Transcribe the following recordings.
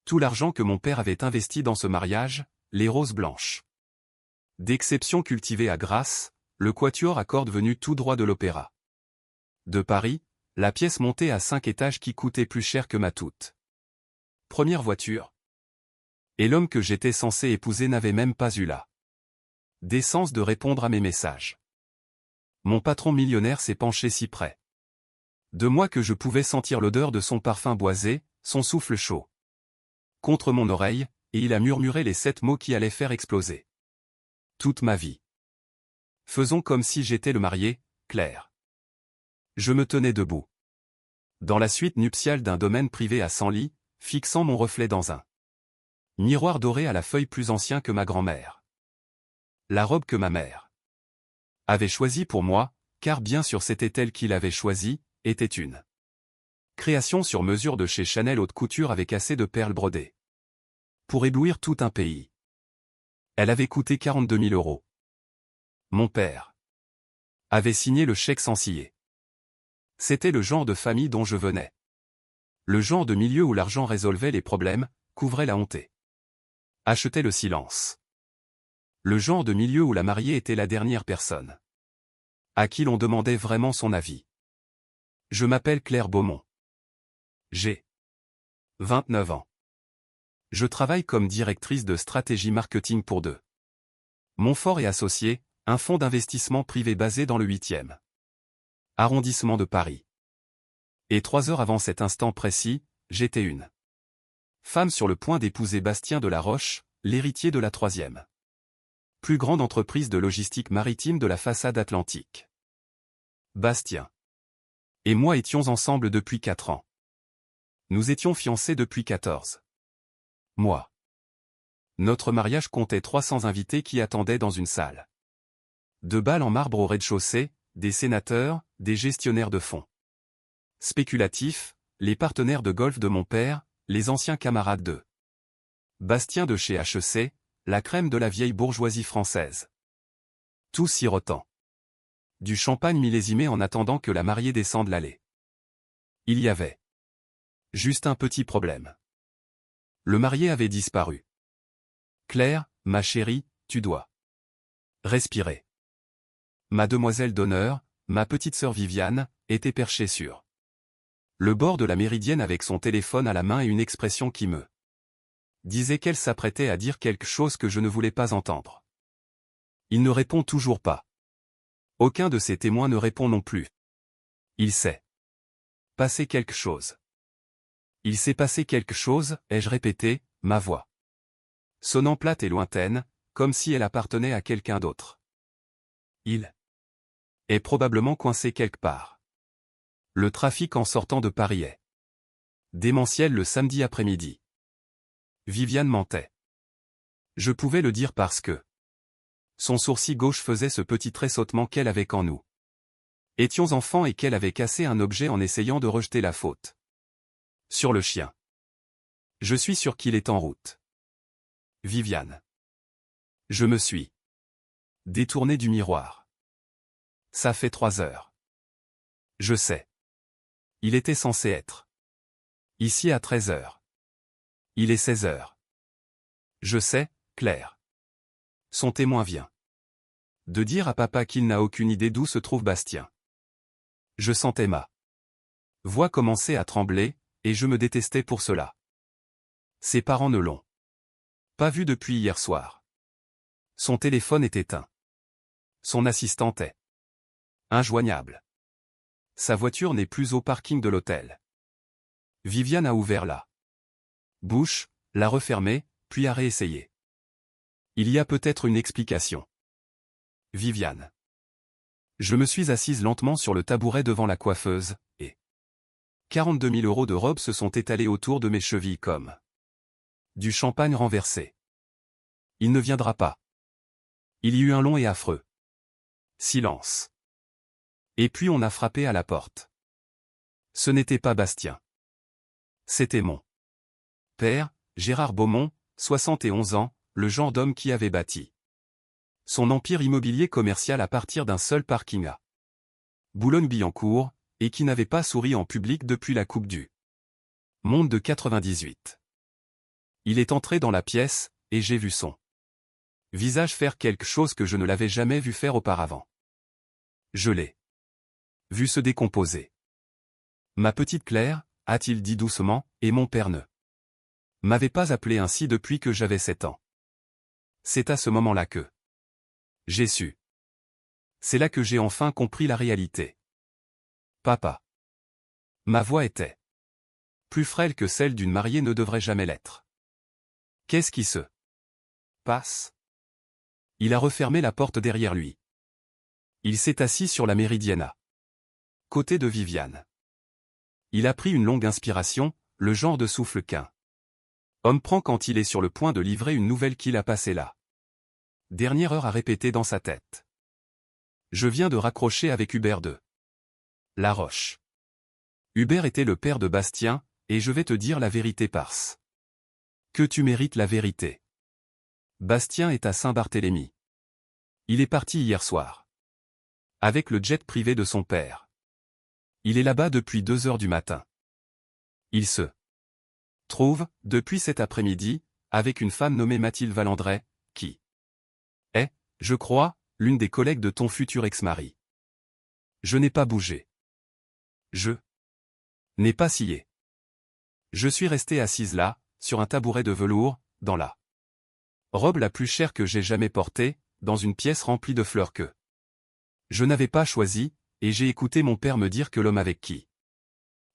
Tout l'argent que mon père avait investi dans ce mariage, les roses blanches. D'exception cultivée à Grasse, le quatuor à cordes venu tout droit de l'opéra. De Paris, la pièce montée à 5 étages qui coûtait plus cher que ma toute première voiture. Et l'homme que j'étais censé épouser n'avait même pas eu la décence de répondre à mes messages. Mon patron millionnaire s'est penché si près de moi que je pouvais sentir l'odeur de son parfum boisé, son souffle chaud contre mon oreille, et il a murmuré les 7 mots qui allaient faire exploser toute ma vie. Faisons comme si j'étais le marié, Claire. Je me tenais debout dans la suite nuptiale d'un domaine privé à 100 lits, fixant mon reflet dans un miroir doré à la feuille plus ancien que ma grand-mère. La robe que ma mère avait choisie pour moi, car bien sûr c'était elle qui l'avait choisie, était une création sur mesure de chez Chanel haute couture avec assez de perles brodées pour éblouir tout un pays. Elle avait coûté 42 000 €. Mon père avait signé le chèque sans scier. C'était le genre de famille dont je venais. Le genre de milieu où l'argent résolvait les problèmes, couvrait la honte et achetait le silence. Le genre de milieu où la mariée était la dernière personne à qui l'on demandait vraiment son avis. Je m'appelle Claire Beaumont. J'ai 29 ans. Je travaille comme directrice de stratégie marketing pour Montfort et Associés, un fonds d'investissement privé basé dans le 8e arrondissement de Paris. Et 3 heures avant cet instant précis, j'étais une femme sur le point d'épouser Bastien de la Roche, l'héritier de la 3e plus grande entreprise de logistique maritime de la façade atlantique. Bastien et moi étions ensemble depuis 4 ans. Nous étions fiancés depuis 14 mois. Notre mariage comptait 300 invités qui attendaient dans une salle de bal en marbre au rez-de-chaussée, des sénateurs, des gestionnaires de fonds spéculatifs, les partenaires de golf de mon père, les anciens camarades de Bastien de chez HEC, la crème de la vieille bourgeoisie française. Tout sirotant du champagne millésimé en attendant que la mariée descende l'allée. Il y avait juste un petit problème. Le marié avait disparu. Claire, ma chérie, tu dois respirer. Ma demoiselle d'honneur, ma petite sœur Viviane, était perchée sur le bord de la méridienne avec son téléphone à la main et une expression qui me disait qu'elle s'apprêtait à dire quelque chose que je ne voulais pas entendre. Il ne répond toujours pas. Aucun de ses témoins ne répond non plus. Il s'est passé quelque chose. Il s'est passé quelque chose, ai-je répété, ma voix sonnant plate et lointaine, comme si elle appartenait à quelqu'un d'autre. Il est probablement coincé quelque part. Le trafic en sortant de Paris est démentiel le samedi après-midi. Viviane mentait. Je pouvais le dire parce que son sourcil gauche faisait ce petit tressautement qu'elle avait quand nous étions enfants et qu'elle avait cassé un objet en essayant de rejeter la faute sur le chien. Je suis sûr qu'il est en route. Viviane. Je me suis détourné du miroir. Ça fait 3 heures. Je sais. Il était censé être ici à 13 heures. Il est 16 heures. Je sais, Claire. Son témoin vient de dire à papa qu'il n'a aucune idée d'où se trouve Bastien. Je sentais ma voix commencer à trembler, et je me détestais pour cela. Ses parents ne l'ont pas vu depuis hier soir. Son téléphone est éteint. Son assistante est injoignable. Sa voiture n'est plus au parking de l'hôtel. Viviane a ouvert la bouche, l'a refermée, puis a réessayé. Il y a peut-être une explication. Viviane. Je me suis assise lentement sur le tabouret devant la coiffeuse, et 42 000 € de robe se sont étalés autour de mes chevilles comme du champagne renversé. Il ne viendra pas. Il y eut un long et affreux silence. Et puis on a frappé à la porte. Ce n'était pas Bastien. C'était mon père, Gérard Beaumont, 71 ans, le genre d'homme qui avait bâti son empire immobilier commercial à partir d'un seul parking à Boulogne-Billancourt, et qui n'avait pas souri en public depuis la Coupe du Monde de 98. Il est entré dans la pièce, et j'ai vu son visage faire quelque chose que je ne l'avais jamais vu faire auparavant. Je l'ai vu se décomposer. Ma petite Claire, a-t-il dit doucement, et mon père ne m'avait pas appelé ainsi depuis que j'avais 7 ans. C'est à ce moment-là que j'ai su. C'est là que j'ai enfin compris la réalité. Papa. Ma voix était plus frêle que celle d'une mariée ne devrait jamais l'être. Qu'est-ce qui se passe? Il a refermé la porte derrière lui. Il s'est assis sur la méridienne à côté de Viviane. Il a pris une longue inspiration, le genre de souffle qu'un homme prend quand il est sur le point de livrer une nouvelle qu'il a passée là. Dernière heure à répéter dans sa tête. Je viens de raccrocher avec Hubert de La Roche. Hubert était le père de Bastien, et je vais te dire la vérité parce que tu mérites la vérité. Bastien est à Saint-Barthélemy. Il est parti hier soir. Avec le jet privé de son père. Il est là-bas depuis 2 heures du matin. Il se trouve, depuis cet après-midi, avec une femme nommée Mathilde Valandret, qui est, je crois, l'une des collègues de ton futur ex-mari. Je n'ai pas bougé. Je n'ai pas scié. Je suis restée assise là, sur un tabouret de velours, dans la robe la plus chère que j'ai jamais portée, dans une pièce remplie de fleurs que je n'avais pas choisies, et j'ai écouté mon père me dire que l'homme avec qui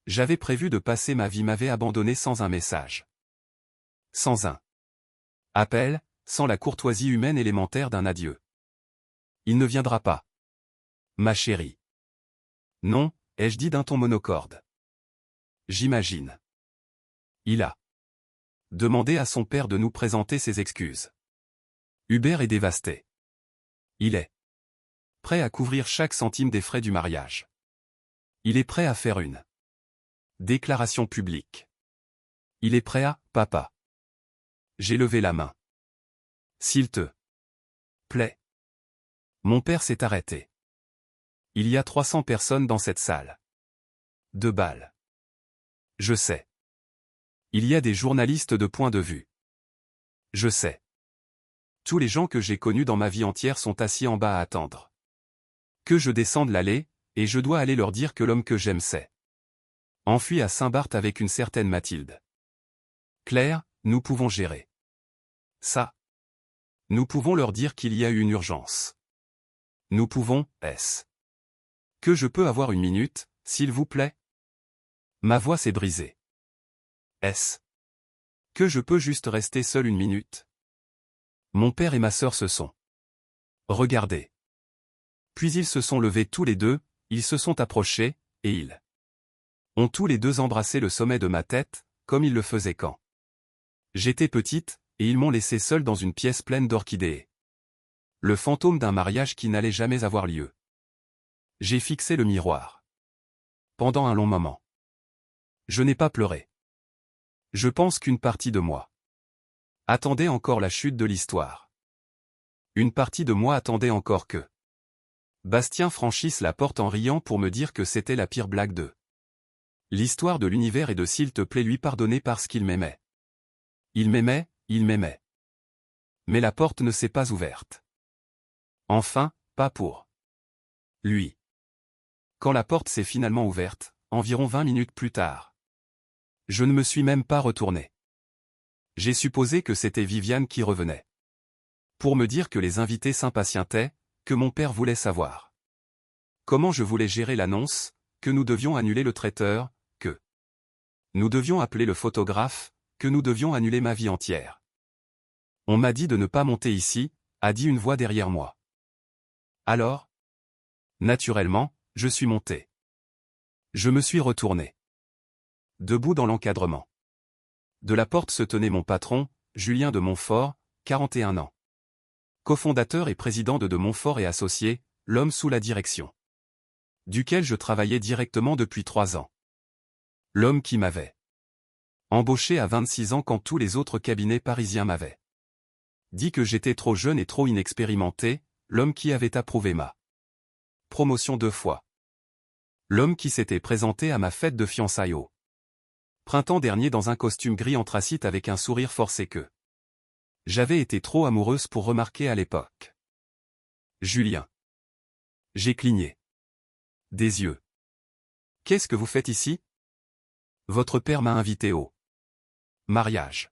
j'avais prévu de passer ma vie m'avait abandonné sans un message. Sans un appel, sans la courtoisie humaine élémentaire d'un adieu. Il ne viendra pas. Ma chérie. Non, ai-je dit d'un ton monocorde. J'imagine. Il a demandé à son père de nous présenter ses excuses. Hubert est dévasté. Il est prêt à couvrir chaque centime des frais du mariage. Il est prêt à faire une déclaration publique. Il est prêt à, papa. J'ai levé la main. S'il te plaît. Mon père s'est arrêté. Il y a 300 personnes dans cette salle. 2 balles. Je sais. Il y a des journalistes de point de vue. Je sais. Tous les gens que j'ai connus dans ma vie entière sont assis en bas à attendre que je descende l'allée, et je dois aller leur dire que l'homme que j'aime s'est enfui à Saint-Barth avec une certaine Mathilde. Claire, nous pouvons gérer ça. Nous pouvons leur dire qu'il y a eu une urgence. Nous pouvons, est-ce que je peux avoir une minute, s'il vous plaît? Ma voix s'est brisée. Est-ce que je peux juste rester seul une minute? Mon père et ma sœur se sont regardés. Puis ils se sont levés tous les deux, ils se sont approchés, et ils ont tous les deux embrassé le sommet de ma tête, comme ils le faisaient quand j'étais petite, et ils m'ont laissé seul dans une pièce pleine d'orchidées. Le fantôme d'un mariage qui n'allait jamais avoir lieu. J'ai fixé le miroir. Pendant un long moment. Je n'ai pas pleuré. Je pense qu'une partie de moi attendait encore la chute de l'histoire. Une partie de moi attendait encore que Bastien franchisse la porte en riant pour me dire que c'était la pire blague de l'histoire de l'univers et de s'il te plaît lui pardonner parce qu'il m'aimait. Il m'aimait, il m'aimait. Mais la porte ne s'est pas ouverte. Enfin, pas pour lui. Quand la porte s'est finalement ouverte, environ 20 minutes plus tard, je ne me suis même pas retourné. J'ai supposé que c'était Viviane qui revenait. Pour me dire que les invités s'impatientaient, que mon père voulait savoir comment je voulais gérer l'annonce, que nous devions annuler le traiteur, que nous devions appeler le photographe, que nous devions annuler ma vie entière. On m'a dit de ne pas monter ici, a dit une voix derrière moi. Alors? Naturellement, je suis monté. Je me suis retourné. Debout dans l'encadrement de la porte se tenait mon patron, Julien de Montfort, 41 ans. Cofondateur et président de Montfort et Associés, l'homme sous la direction duquel je travaillais directement depuis 3 ans. L'homme qui m'avait embauché à 26 ans quand tous les autres cabinets parisiens m'avaient dit que j'étais trop jeune et trop inexpérimenté, l'homme qui avait approuvé ma promotion 2 fois. L'homme qui s'était présenté à ma fête de fiançailles au Printemps dernier dans un costume gris anthracite avec un sourire forcé que j'avais été trop amoureuse pour remarquer à l'époque. Julien. J'ai cligné des yeux. Qu'est-ce que vous faites ici? Votre père m'a invité au mariage.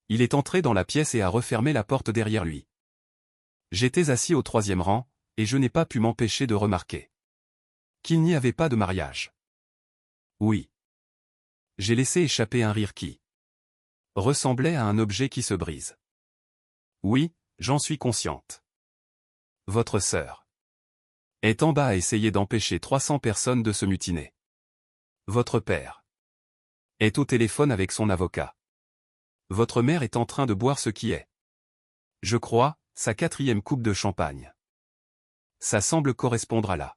Il est entré dans la pièce et a refermé la porte derrière lui. J'étais assis au 3e rang, et je n'ai pas pu m'empêcher de remarquer qu'il n'y avait pas de mariage. Oui. J'ai laissé échapper un rire qui ressemblait à un objet qui se brise. Oui, j'en suis consciente. Votre sœur est en bas à essayer d'empêcher 300 personnes de se mutiner. Votre père est au téléphone avec son avocat. Votre mère est en train de boire ce qui est, je crois, sa 4e coupe de champagne. Ça semble correspondre à la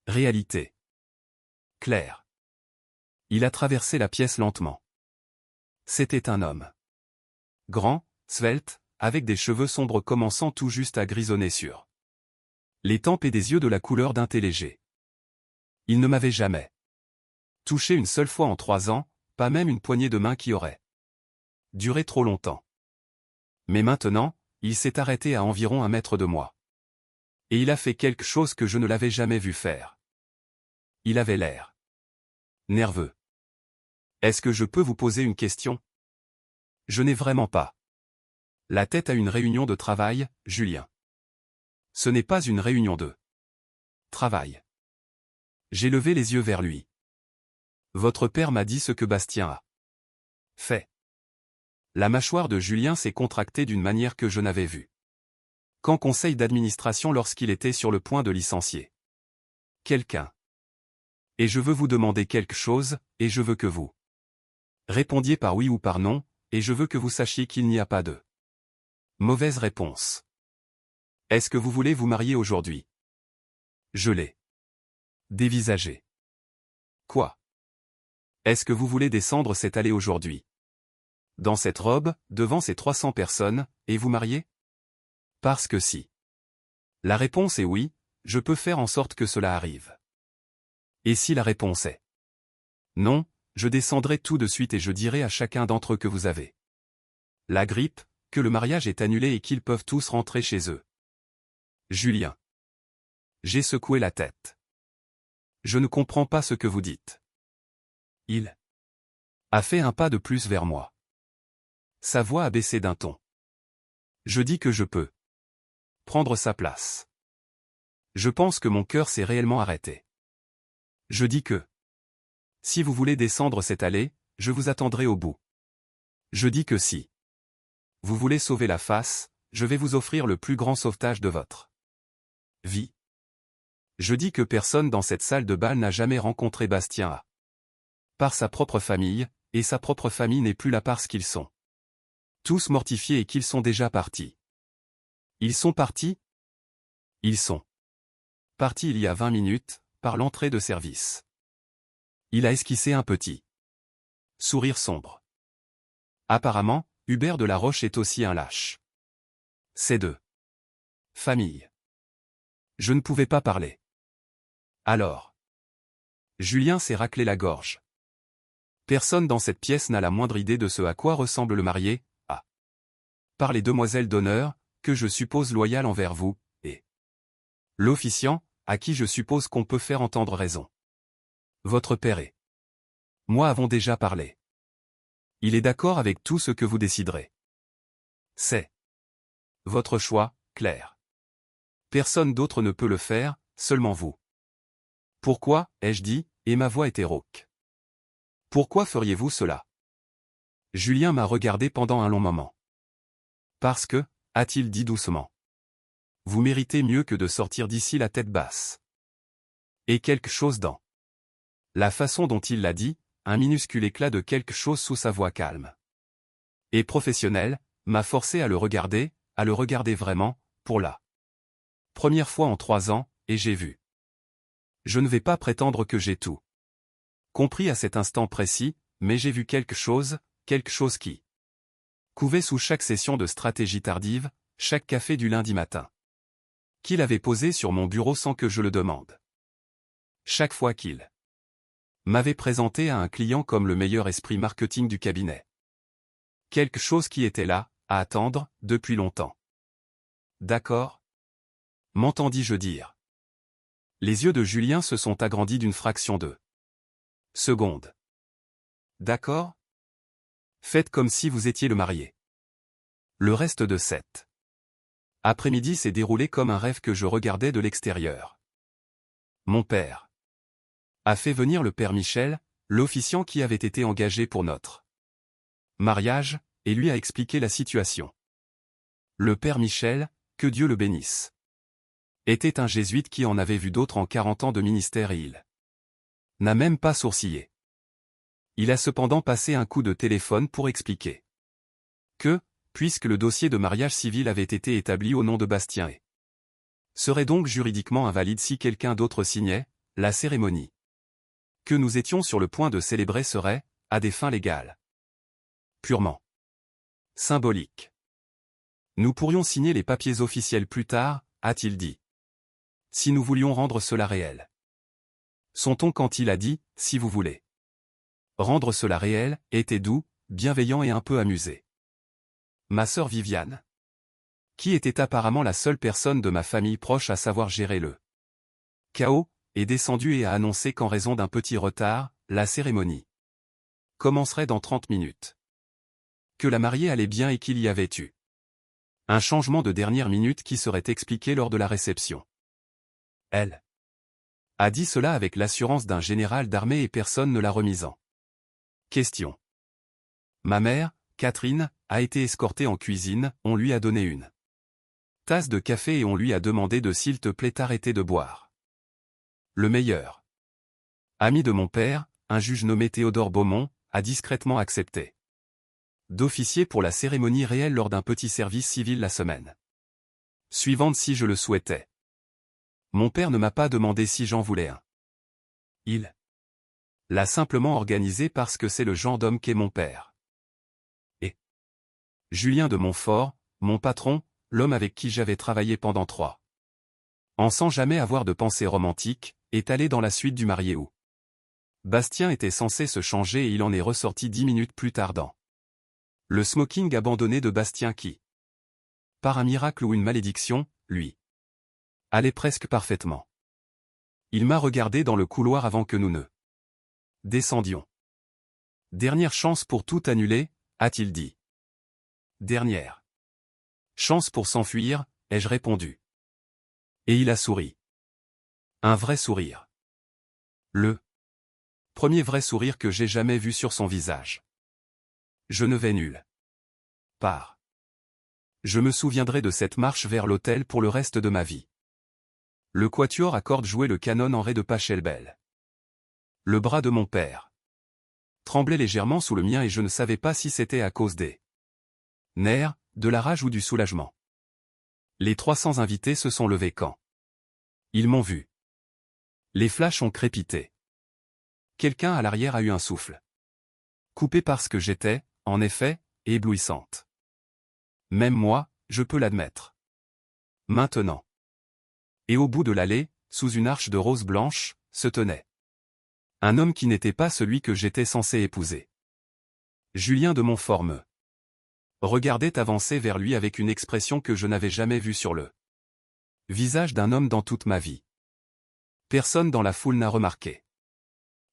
réalité. Claire. Il a traversé la pièce lentement. C'était un homme. Grand, svelte, avec des cheveux sombres commençant tout juste à grisonner sur les tempes et des yeux de la couleur d'un thé léger. Il ne m'avait jamais touché une seule fois en 3 ans, pas même une poignée de main qui aurait duré trop longtemps. Mais maintenant, il s'est arrêté à environ 1 mètre de moi. Et il a fait quelque chose que je ne l'avais jamais vu faire. Il avait l'air nerveux. Est-ce que je peux vous poser une question? Je n'ai vraiment pas la tête à une réunion de travail, Julien. Ce n'est pas une réunion de travail. J'ai levé les yeux vers lui. Votre père m'a dit ce que Bastien a fait. La mâchoire de Julien s'est contractée d'une manière que je n'avais vue qu'en conseil d'administration lorsqu'il était sur le point de licencier quelqu'un. Et je veux vous demander quelque chose, et je veux que vous répondiez par oui ou par non, et je veux que vous sachiez qu'il n'y a pas de mauvaise réponse. Est-ce que vous voulez vous marier aujourd'hui? Je l'ai dévisagé. Quoi? Est-ce que vous voulez descendre cette allée aujourd'hui? Dans cette robe, devant ces 300 personnes, et vous marier? Parce que si. La réponse est oui, je peux faire en sorte que cela arrive. Et si la réponse est non, je descendrai tout de suite et je dirai à chacun d'entre eux que vous avez la grippe, que le mariage est annulé et qu'ils peuvent tous rentrer chez eux. Julien. J'ai secoué la tête. Je ne comprends pas ce que vous dites. Il a fait un pas de plus vers moi. Sa voix a baissé d'un ton. Je dis que je peux prendre sa place. Je pense que mon cœur s'est réellement arrêté. Je dis que si vous voulez descendre cette allée, je vous attendrai au bout. Je dis que si vous voulez sauver la face, je vais vous offrir le plus grand sauvetage de votre vie. Je dis que personne dans cette salle de bal n'a jamais rencontré Bastien à part sa propre famille, et sa propre famille n'est plus là parce qu'ils sont tous mortifiés et qu'ils sont déjà partis. Ils sont partis? Ils sont partis il y a 20 minutes, par l'entrée de service. Il a esquissé un petit sourire sombre. Apparemment, Hubert de la Roche est aussi un lâche. C'est de famille. Je ne pouvais pas parler. Alors. Julien s'est raclé la gorge. Personne dans cette pièce n'a la moindre idée de ce à quoi ressemble le marié, à part les demoiselles d'honneur, que je suppose loyales envers vous, et l'officiant, à qui je suppose qu'on peut faire entendre raison. Votre père et moi avons déjà parlé. Il est d'accord avec tout ce que vous déciderez. C'est votre choix, Claire. Personne d'autre ne peut le faire, seulement vous. Pourquoi, ai-je dit, et ma voix était rauque. Pourquoi feriez-vous cela? Julien m'a regardé pendant un long moment. Parce que, a-t-il dit doucement. Vous méritez mieux que de sortir d'ici la tête basse. Et quelque chose dans la façon dont il l'a dit, un minuscule éclat de quelque chose sous sa voix calme et professionnelle, m'a forcé à le regarder vraiment, pour la première fois en 3 ans, et j'ai vu. Je ne vais pas prétendre que j'ai tout compris à cet instant précis, mais j'ai vu quelque chose qui couvait sous chaque session de stratégie tardive, chaque café du lundi matin. Qu'il avait posé sur mon bureau sans que je le demande. Chaque fois qu'il m'avait présenté à un client comme le meilleur esprit marketing du cabinet. Quelque chose qui était là, à attendre, depuis longtemps. D'accord ? M'entendis-je dire. Les yeux de Julien se sont agrandis d'une fraction de seconde. D'accord ? Faites comme si vous étiez le marié. Le reste de cet après-midi s'est déroulé comme un rêve que je regardais de l'extérieur. Mon père a fait venir le père Michel, l'officiant qui avait été engagé pour notre mariage, et lui a expliqué la situation. Le père Michel, que Dieu le bénisse, était un jésuite qui en avait vu d'autres en 40 ans de ministère et il n'a même pas sourcillé. Il a cependant passé un coup de téléphone pour expliquer que, puisque le dossier de mariage civil avait été établi au nom de Bastien et serait donc juridiquement invalide si quelqu'un d'autre signait, la cérémonie que nous étions sur le point de célébrer serait, à des fins légales, purement symbolique. Nous pourrions signer les papiers officiels plus tard, a-t-il dit. Si nous voulions rendre cela réel. Son ton quand il a dit, si vous voulez. Rendre cela réel, était doux, bienveillant et un peu amusé. Ma sœur Viviane, qui était apparemment la seule personne de ma famille proche à savoir gérer le chaos, est descendue et a annoncé qu'en raison d'un petit retard, la cérémonie commencerait dans 30 minutes. Que la mariée allait bien et qu'il y avait eu un changement de dernière minute qui serait expliqué lors de la réception. Elle a dit cela avec l'assurance d'un général d'armée et personne ne l'a remise en question. Ma mère, Catherine, a été escortée en cuisine, on lui a donné une tasse de café et on lui a demandé de s'il te plaît arrêter de boire. Le meilleur ami de mon père, un juge nommé Théodore Beaumont, a discrètement accepté d'officier pour la cérémonie réelle lors d'un petit service civil la semaine suivante si je le souhaitais. Mon père ne m'a pas demandé si j'en voulais un. Il l'a simplement organisé parce que c'est le genre d'homme qu'est mon père. Et Julien de Montfort, mon patron, l'homme avec qui j'avais travaillé pendant 3 ans sans jamais avoir de pensée romantique, est allé dans la suite du marié où Bastien était censé se changer et il en est ressorti 10 minutes plus tard dans le smoking abandonné de Bastien qui, par un miracle ou une malédiction, lui allait presque parfaitement. Il m'a regardé dans le couloir avant que nous ne descendions. Dernière chance pour tout annuler, a-t-il dit. Dernière chance pour s'enfuir, ai-je répondu. Et il a souri. Un vrai sourire. Le premier vrai sourire que j'ai jamais vu sur son visage. Je ne vais nulle part. Je me souviendrai de cette marche vers l'autel pour le reste de ma vie. Le quatuor à cordes jouait le canon en ré de Pachelbel. Le bras de mon père tremblait légèrement sous le mien et je ne savais pas si c'était à cause des nerfs, de la rage ou du soulagement. Les 300 invités se sont levés quand ils m'ont vu. Les flashs ont crépité. Quelqu'un à l'arrière a eu un souffle coupé parce que j'étais, en effet, éblouissante. Même moi, je peux l'admettre. Maintenant. Et au bout de l'allée, sous une arche de roses blanches, se tenait un homme qui n'était pas celui que j'étais censé épouser. Julien de Montfort me regardait avancer vers lui avec une expression que je n'avais jamais vue sur le visage d'un homme dans toute ma vie. Personne dans la foule n'a remarqué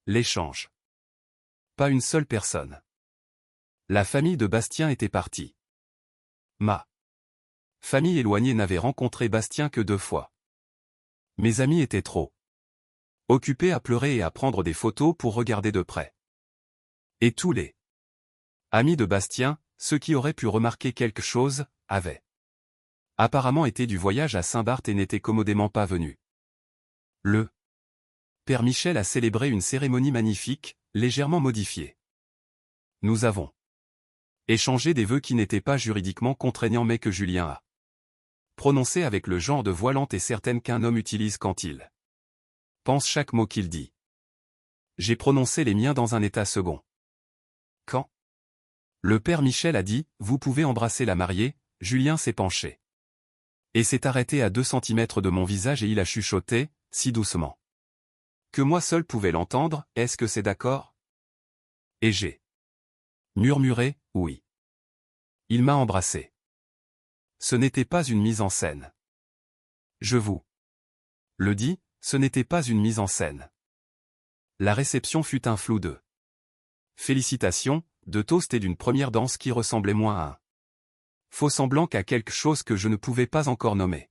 l'échange. Pas une seule personne. La famille de Bastien était partie. Ma famille éloignée n'avait rencontré Bastien que 2 fois. Mes amis étaient trop occupés à pleurer et à prendre des photos pour regarder de près. Et tous les amis de Bastien, ceux qui auraient pu remarquer quelque chose, avaient apparemment été du voyage à Saint-Barth et n'étaient commodément pas venus. Le père Michel a célébré une cérémonie magnifique, légèrement modifiée. Nous avons échangé des vœux qui n'étaient pas juridiquement contraignants mais que Julien a prononcés avec le genre de voix lente et certaine qu'un homme utilise quand il pense chaque mot qu'il dit. J'ai prononcé les miens dans un état second. Quand le père Michel a dit « Vous pouvez embrasser la mariée », Julien s'est penché. Et s'est arrêté à 2 centimètres de mon visage et il a chuchoté, si doucement Que moi seul pouvais l'entendre, est-ce que c'est d'accord? Et j'ai murmuré, oui. Il m'a embrassé. Ce n'était pas une mise en scène. Je vous le dis, ce n'était pas une mise en scène. La réception fut un flou de félicitations, de toasts et d'une première danse qui ressemblait moins à un faux semblant qu'à quelque chose que je ne pouvais pas encore nommer.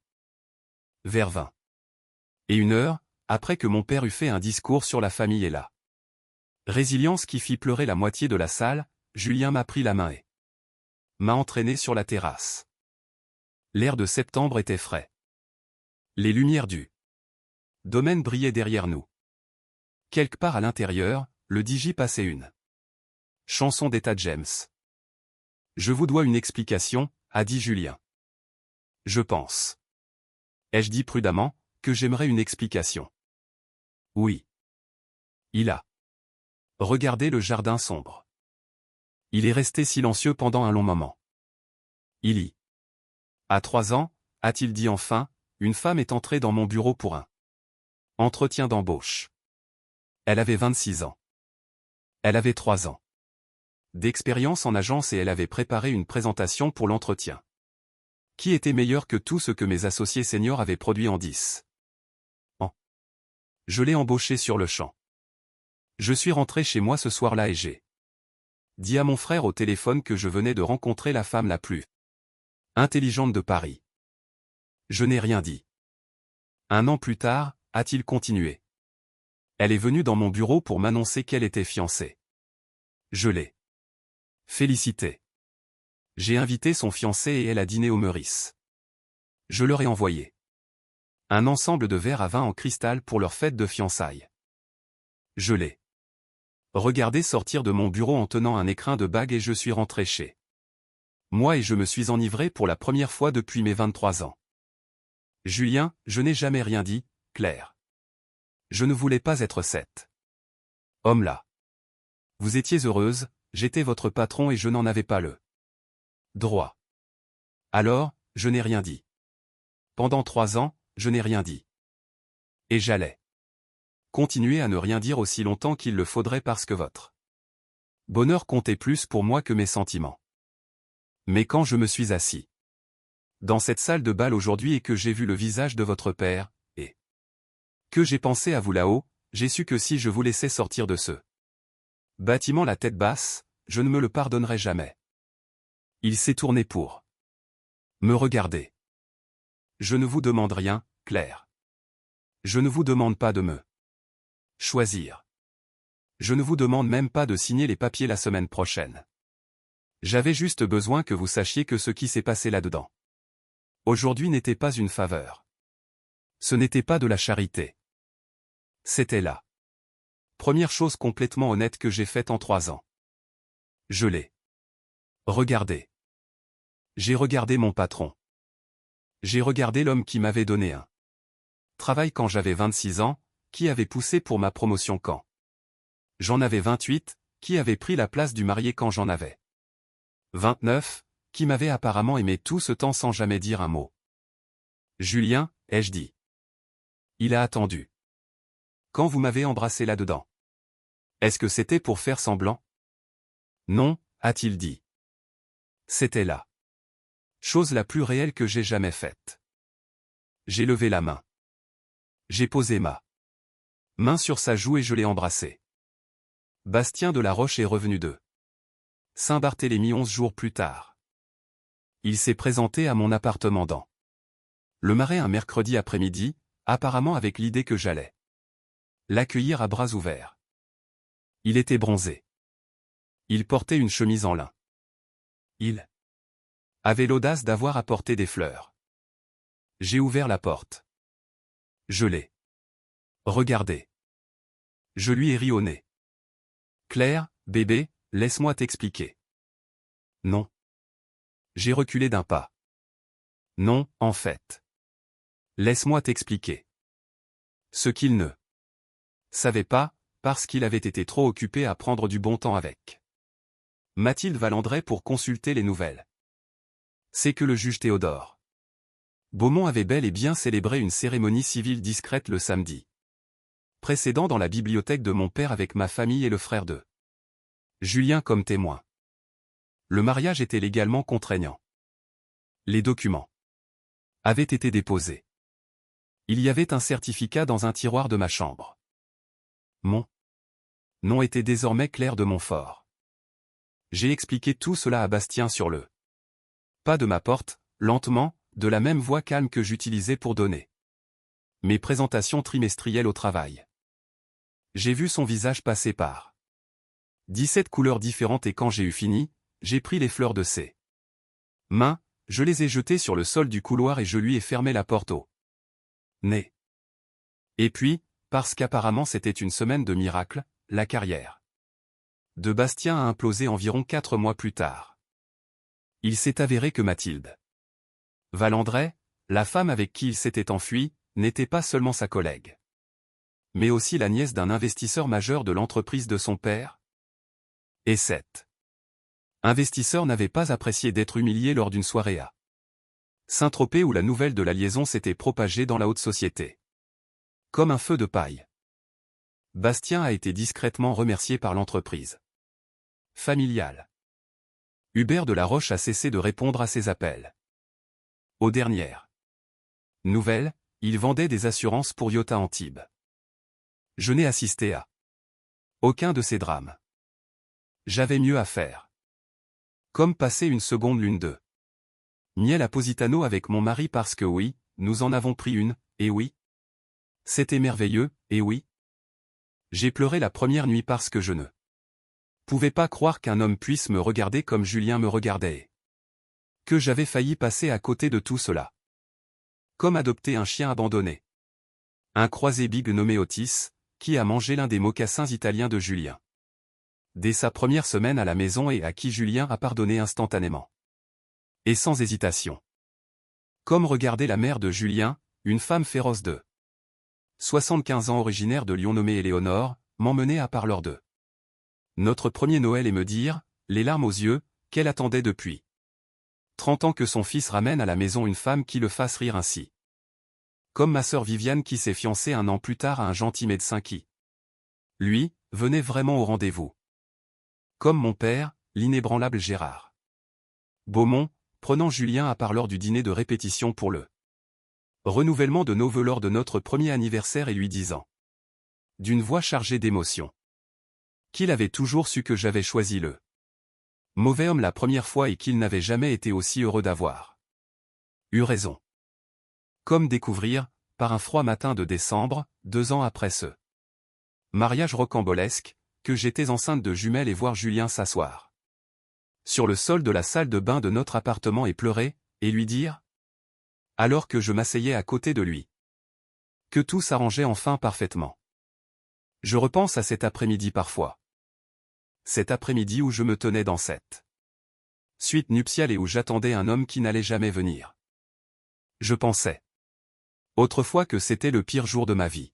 Vers 20 et 1 heure, après que mon père eut fait un discours sur la famille et la résilience qui fit pleurer la moitié de la salle, Julien m'a pris la main et m'a entraîné sur la terrasse. L'air de septembre était frais. Les lumières du domaine brillaient derrière nous. Quelque part à l'intérieur, le DJ passait une chanson d'Etta James. Je vous dois une explication, a dit Julien. Je pense. Ai-je dit prudemment, que j'aimerais une explication. Oui. Il a regardé le jardin sombre. Il est resté silencieux pendant un long moment. Il y a 3 ans, a-t-il dit enfin, une femme est entrée dans mon bureau pour un entretien d'embauche. Elle avait 26 ans. Elle avait 3 ans d'expérience en agence et elle avait préparé une présentation pour l'entretien, qui était meilleur que tout ce que mes associés seniors avaient produit en 10 ans. Je l'ai embauchée sur le champ. Je suis rentré chez moi ce soir-là et j'ai dit à mon frère au téléphone que je venais de rencontrer la femme la plus intelligente de Paris. Je n'ai rien dit. 1 an plus tard, a-t-il continué. Elle est venue dans mon bureau pour m'annoncer qu'elle était fiancée. Je l'ai félicitée. J'ai invité son fiancé et elle a dîné au Meurice. Je leur ai envoyé un ensemble de verres à vin en cristal pour leur fête de fiançailles. Je l'ai regardé sortir de mon bureau en tenant un écrin de bague et je suis rentré chez moi et je me suis enivré pour la première fois depuis mes 23 ans. Julien, je n'ai jamais rien dit, Claire. Je ne voulais pas être cet homme-là. Vous étiez heureuse, j'étais votre patron et je n'en avais pas le droit. Alors, je n'ai rien dit. Pendant 3 ans, je n'ai rien dit. Et j'allais continuer à ne rien dire aussi longtemps qu'il le faudrait parce que votre bonheur comptait plus pour moi que mes sentiments. Mais quand je me suis assis dans cette salle de bal aujourd'hui et que j'ai vu le visage de votre père, et que j'ai pensé à vous là-haut, j'ai su que si je vous laissais sortir de ce bâtiment la tête basse, je ne me le pardonnerais jamais. Il s'est tourné pour me regarder. Je ne vous demande rien, Claire. Je ne vous demande pas de me choisir. Je ne vous demande même pas de signer les papiers la semaine prochaine. J'avais juste besoin que vous sachiez que ce qui s'est passé là-dedans aujourd'hui n'était pas une faveur. Ce n'était pas de la charité. C'était la première chose complètement honnête que j'ai faite en 3 ans. Je l'ai regardé. J'ai regardé mon patron. J'ai regardé l'homme qui m'avait donné un travail quand j'avais 26 ans, qui avait poussé pour ma promotion quand j'en avais 28, qui avait pris la place du marié quand j'en avais 29, qui m'avait apparemment aimé tout ce temps sans jamais dire un mot. Julien, ai-je dit. Il a attendu. Quand vous m'avez embrassé là-dedans. Est-ce que c'était pour faire semblant? Non, a-t-il dit. C'était la chose la plus réelle que j'ai jamais faite. J'ai levé la main. J'ai posé ma main sur sa joue et je l'ai embrassé. Bastien de la Roche est revenu de Saint-Barthélemy 11 jours plus tard. Il s'est présenté à mon appartement dans le Marais un mercredi après-midi, apparemment avec l'idée que j'allais l'accueillir à bras ouverts. Il était bronzé. Il portait une chemise en lin. Il avait l'audace d'avoir apporté des fleurs. J'ai ouvert la porte. Je l'ai regardé. Je lui ai ri au nez. Claire, bébé, laisse-moi t'expliquer. Non. J'ai reculé d'un pas. Non, en fait. Laisse-moi t'expliquer. Ce qu'il ne savait pas, parce qu'il avait été trop occupé à prendre du bon temps avec Mathilde Valandrey pour consulter les nouvelles. C'est que le juge Théodore Beaumont avait bel et bien célébré une cérémonie civile discrète le samedi précédent dans la bibliothèque de mon père avec ma famille et le frère de Julien comme témoin. Le mariage était légalement contraignant. Les documents avaient été déposés. Il y avait un certificat dans un tiroir de ma chambre. Mon nom était désormais Claire de Montfort. J'ai expliqué tout cela à Bastien sur le pas de ma porte, lentement, de la même voix calme que j'utilisais pour donner mes présentations trimestrielles au travail. J'ai vu son visage passer par 17 couleurs différentes et quand j'ai eu fini, j'ai pris les fleurs de ses mains, je les ai jetées sur le sol du couloir et je lui ai fermé la porte au nez. Et puis, parce qu'apparemment c'était une semaine de miracle, la carrière de Bastien a implosé environ 4 mois plus tard. Il s'est avéré que Mathilde Valandret, la femme avec qui il s'était enfui, n'était pas seulement sa collègue, mais aussi la nièce d'un investisseur majeur de l'entreprise de son père. Et cet investisseur n'avait pas apprécié d'être humilié lors d'une soirée à Saint-Tropez où la nouvelle de la liaison s'était propagée dans la haute société comme un feu de paille. Bastien a été discrètement remercié par l'entreprise familiale. Hubert de la Roche a cessé de répondre à ses appels. Aux dernières nouvelles, il vendait des assurances pour Iota Antibes. Je n'ai assisté à aucun de ces drames. J'avais mieux à faire. Comme passer une seconde lune de miel à Positano avec mon mari parce que oui, nous en avons pris une, et oui. C'était merveilleux, et oui. J'ai pleuré la première nuit parce que je ne pouvais pas croire qu'un homme puisse me regarder comme Julien me regardait. Que j'avais failli passer à côté de tout cela. Comme adopter un chien abandonné. Un croisé big nommé Otis, qui a mangé l'un des mocassins italiens de Julien. Dès sa première semaine à la maison et à qui Julien a pardonné instantanément. Et sans hésitation. Comme regarder la mère de Julien, une femme féroce de 75 ans originaire de Lyon nommée Éléonore, m'emmener à part lors de notre premier Noël et me dire, les larmes aux yeux, qu'elle attendait depuis 30 ans que son fils ramène à la maison une femme qui le fasse rire ainsi. Comme ma sœur Viviane qui s'est fiancée un an plus tard à un gentil médecin qui, lui, venait vraiment au rendez-vous. Comme mon père, l'inébranlable Gérard Beaumont, prenant Julien à part lors du dîner de répétition pour le renouvellement de nos vœux lors de notre premier anniversaire et lui disant, d'une voix chargée d'émotion, qu'il avait toujours su que j'avais choisi le mauvais homme la première fois et qu'il n'avait jamais été aussi heureux d'avoir eu raison. Comme découvrir, par un froid matin de décembre, 2 ans après ce mariage rocambolesque, que j'étais enceinte de jumelles et voir Julien s'asseoir sur le sol de la salle de bain de notre appartement et pleurer, et lui dire, alors que je m'asseyais à côté de lui, que tout s'arrangeait enfin parfaitement. Je repense à cet après-midi parfois. Cet après-midi où je me tenais dans cette suite nuptiale et où j'attendais un homme qui n'allait jamais venir. Je pensais autrefois que c'était le pire jour de ma vie.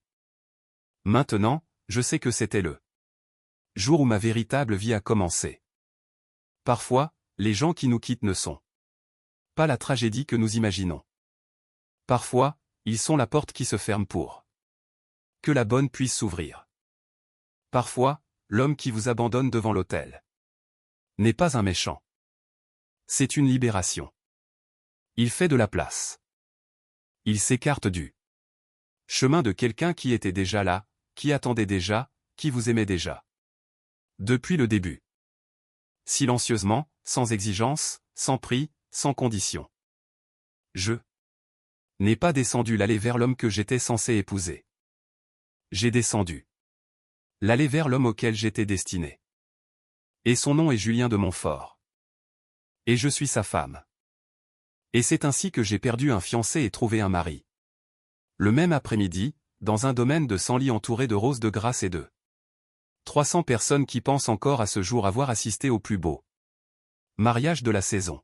Maintenant, je sais que c'était le jour où ma véritable vie a commencé. Parfois, les gens qui nous quittent ne sont pas la tragédie que nous imaginons. Parfois, ils sont la porte qui se ferme pour que la bonne puisse s'ouvrir. Parfois, l'homme qui vous abandonne devant l'autel n'est pas un méchant. C'est une libération. Il fait de la place. Il s'écarte du chemin de quelqu'un qui était déjà là, qui attendait déjà, qui vous aimait déjà. Depuis le début. Silencieusement, sans exigence, sans prix, sans condition. Je n'ai pas descendu l'allée vers l'homme que j'étais censé épouser. J'ai descendu l'allée vers l'homme auquel j'étais destiné. Et son nom est Julien de Montfort. Et je suis sa femme. Et c'est ainsi que j'ai perdu un fiancé et trouvé un mari. Le même après-midi, dans un domaine de 100 lits entouré de roses de grâce et de 300 personnes qui pensent encore à ce jour avoir assisté au plus beau mariage de la saison.